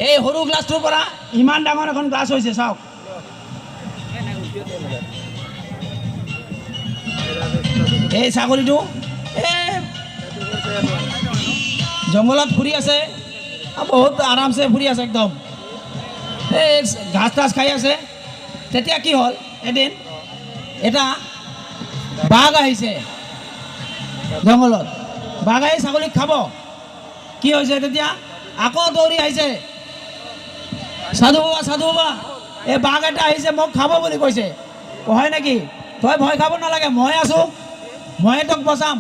এই সৰু গ্লাছটোৰ পৰা ইমান ডাঙৰ এখন গ্লাছ হৈছে চাওক। এই ছাগলীটো জংঘলত ফুৰি আছে, বহুত আৰামছে ফুৰি আছে একদম, এই ঘাস টাছ খাই আছে। তেতিয়া কি হ'ল, এদিন এটা বাঘ আহিছে জংঘলত, বাঘ আহি ছাগলীক খাব। কি হৈছে তেতিয়া, আকৌ দৌৰি আহিছে, সাধু বাবা এই বাঘ এটা আহিছে মোক খাব বুলি কৈছে। হয় নেকি, তই ভয় খাব নালাগে, মই আছোঁ, মই তোক বচাম।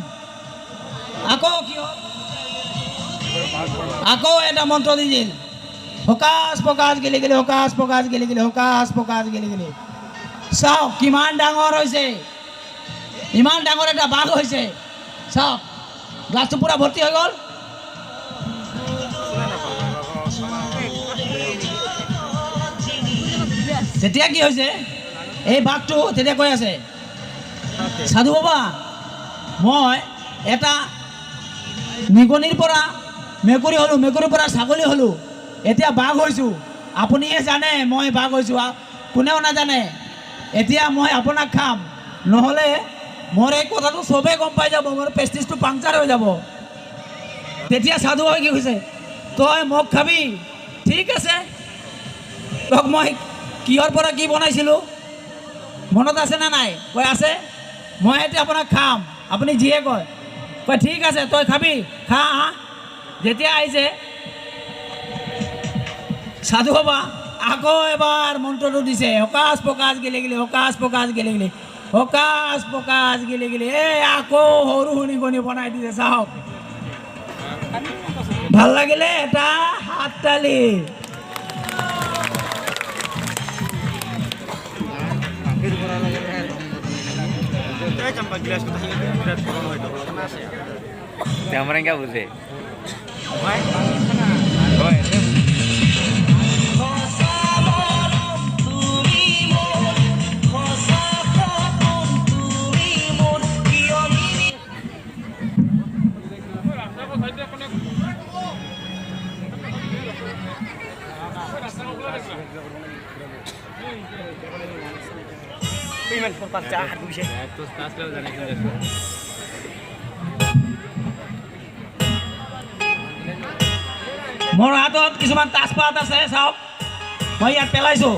আকৌ কি হ'ল, আকৌ এটা মন্ত্ৰ দি দিল, হকাচ পকাচ গেলি গেলি, হকাচ পকাচ গেলি গেলি, হকাচ পকাচ গেলি গেলি। চাওক কিমান ডাঙৰ হৈছে, ইমান ডাঙৰ এটা বাঘ হৈছে। চাওক গ্লাছটো পুৰা ভৰ্তি হৈ গ'ল। তেতিয়া কি হৈছে, এই বাঘটো তেতিয়া কৈ আছে, সাধু বাবা মই এটা নিগনিৰ পৰা মেকুৰী হ'লোঁ, মেকুৰীৰ পৰা ছাগলী হ'লোঁ, এতিয়া বাঘ হৈছোঁ। আপুনিহে জানে মই বাঘ হৈছোঁ, কোনেও নাজানে। এতিয়া মই আপোনাক খাম, নহ'লে মোৰ এই কথাটো চবেই গম পাই যাব, মোৰ প্ৰেষ্টিজটো পাংচাৰ হৈ যাব। তেতিয়া সাধু বাবাই কি কৈছে, তই মোক খাবি, ঠিক আছে, তোক মই কিহৰ পৰা কি বনাইছিলোঁ মনত আছে নে নাই? কৈ আছে, মই এতিয়া আপোনাক খাম, আপুনি যিয়ে কয়। কয় ঠিক আছে তই খাবি, খা। যেতিয়া আহিছে সাধু বাবা আকৌ এবাৰ মন্ত্ৰটো দিছে, হকাচ পকাচ গেলি গেলি, হকাচ পকাচ গেলি গেলি, হকাচ পকাচ গেলি গেলি। এই আকৌ সৰু নিগনি বনাই দিছে। চাওক ভাল লাগিলে এটা হাত তালি। mereka buze. Iman perpaksa aku sih. Terus tas lo dan itu. মোৰ হাতত কিছুমান তাজপাত আছে, চাওক মই ইয়াত পেলাইছোঁ।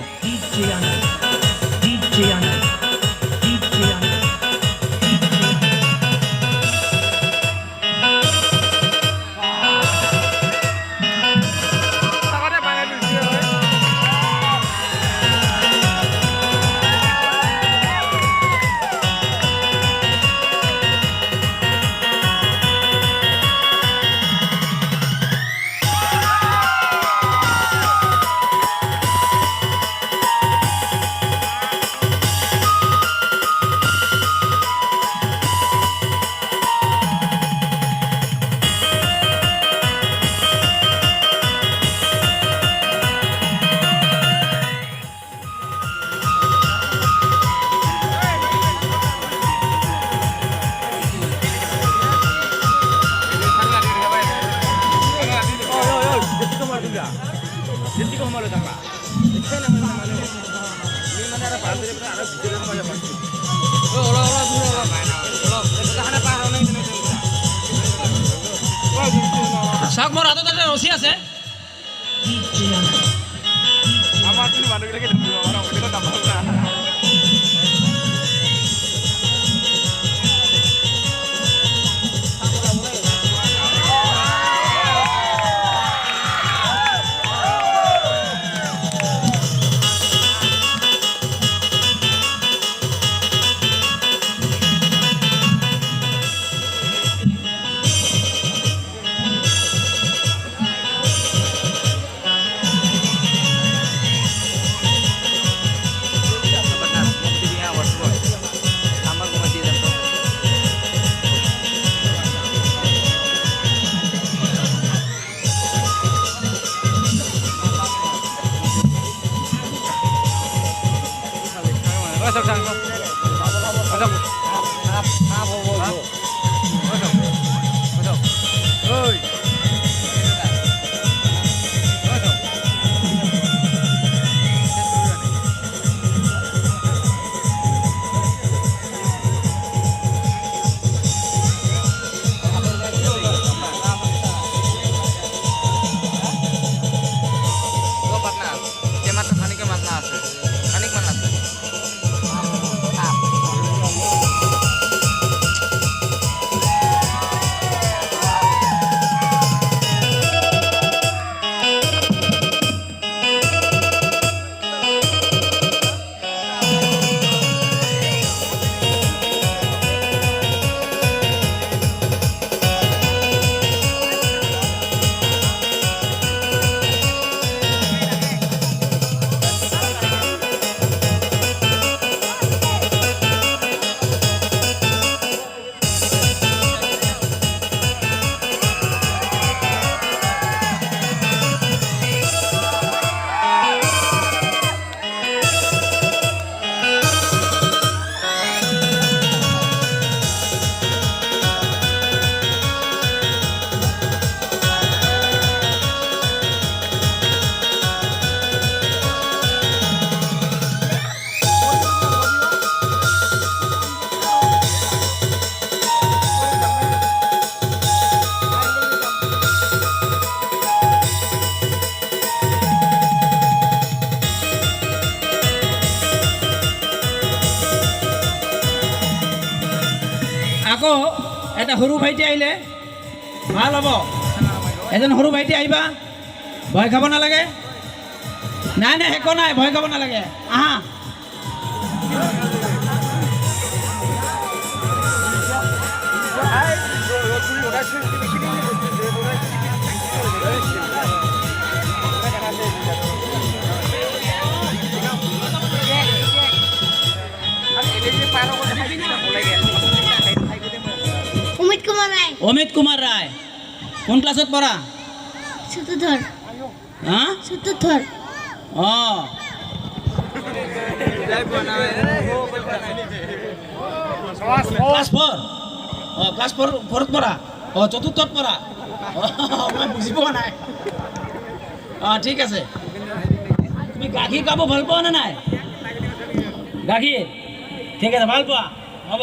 চাওক মোৰ হাতত এটা ৰছী আছে। আকৌ এটা সৰু ভাইটি আহিলে ভাল হ'ব। এজন সৰু ভাইটি আহিবা, ভয় খাব নালাগে। নাই নাই একো নাই, ভয় খাব নালাগে, আহা। অমিত কুমার রায়। অমিত কুমাৰ ৰায় কোন ক্লাছত পঢ়া? চতুৰ্থৰ। হা চতুৰ্থৰ। অঁ ক্লাছ 4। অঁ ক্লাছ 4ত পঢ়া। অঁ চতুৰ্থত পঢ়া। মই বুজি পোৱা নাই। অঁ ঠিক আছে। তুমি গাখীৰ খাব ভাল পোৱা নে নাই? গাখীৰ ঠিক আছে, ভাল পোৱা, হ'ব।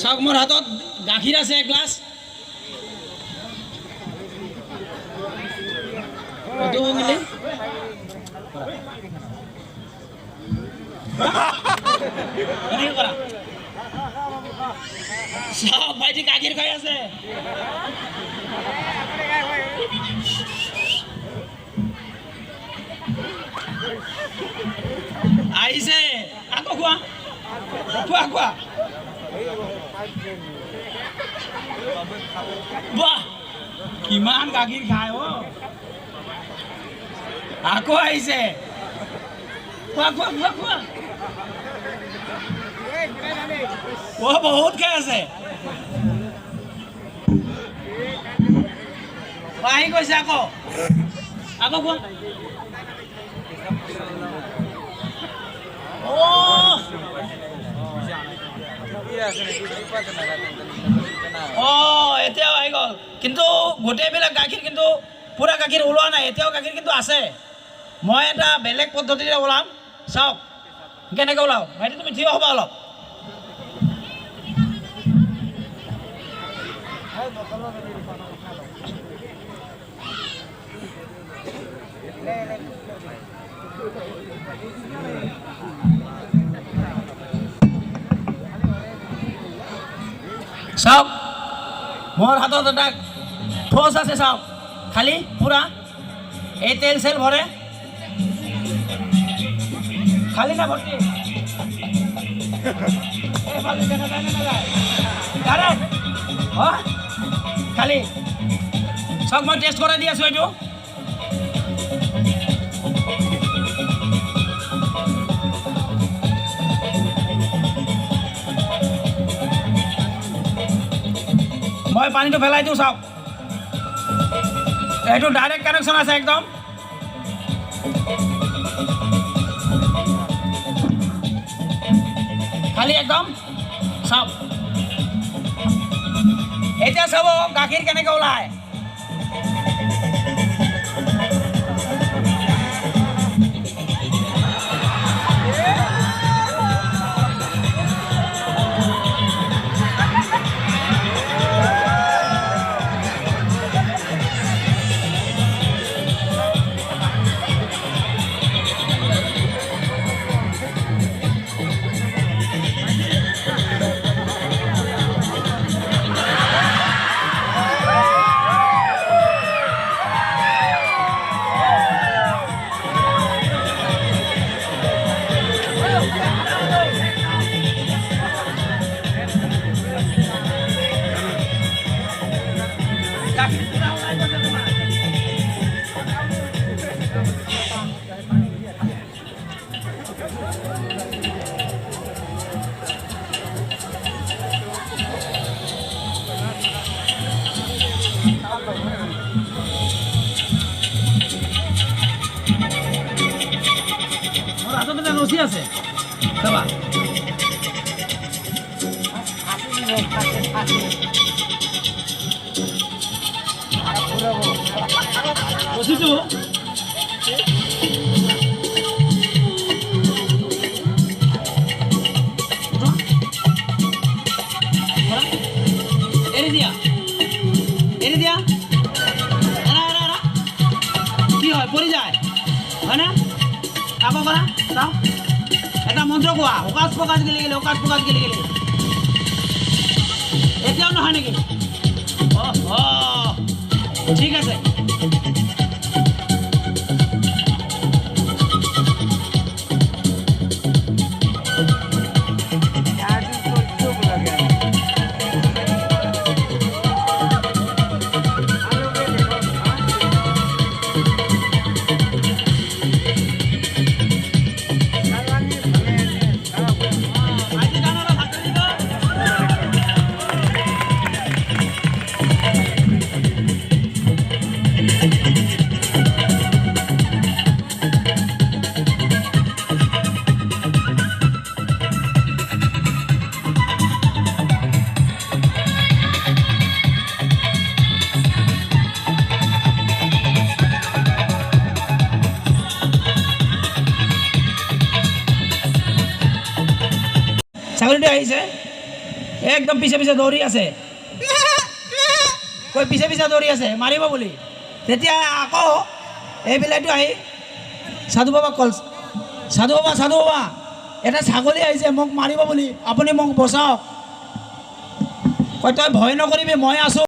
চাওক মোৰ হাতত গাখীৰ আছে এগ্লাছ। চাওক ভাইটি গাখীৰ খাই আছে। আহিছে, আকৌ খোৱা খোৱা খোৱা। বাহ কিমান গাখীৰ খায় অ'। আকৌ আহিছে, খোৱা খোৱা খোৱা খোৱা। অ' বহুত খাই আছে। আহি গৈছে আকৌ, আকৌ খোৱা। এতিয়াও আহি গ'ল, কিন্তু গোটেইবিলাক গাখীৰ কিন্তু পুৰা গাখীৰ ওলোৱা নাই, এতিয়াও গাখীৰ কিন্তু আছে। মই এটা বেলেগ পদ্ধতিৰে ওলাম, চাওক কেনেকৈ ওলাওঁ। ভাইটি তুমি থিয় হ'বা অলপ। চাওক মোৰ হাতত এটা ঠোচ আছে, চাওক খালি পুৰা এই তেল চেল ভৰে, খালি না ভৰ্তি? খালি চাওক মই টেষ্ট কৰাই দি আছোঁ এইটো। মই পানীটো পেলাই দিওঁ, চাওক এইটো ডাইৰেক্ট কানেকশ্যন আছে একদম। খালি একদম চাওক। এতিয়া চাব গাখীৰ কেনেকৈ ওলায়। ৰশি আছে চাবা ৰশিটো এনে দিয়া হয় পৰি যায় হয়নে আকৌ কৰা চাওঁ এটা মন্ত্ৰ কোৱা উকাচ পকাচ গেলি গেলি উকাচ পকাচ গেলি গেলি এতিয়াও নহয় নেকি ঠিক আছে ছাগলীটো আহিছে একদম পিছে পিছে দৌৰি আছে কৈ পিছে পিছে দৌৰি আছে মাৰিব বুলি তেতিয়া আকৌ এই বিলাইটো আহি সাধু বাবাক কল সাধু বাবা এটা ছাগলী আহিছে মোক মাৰিব বুলি আপুনি মোক বচাওক কয় তই ভয় নকৰিবি মই আছোঁ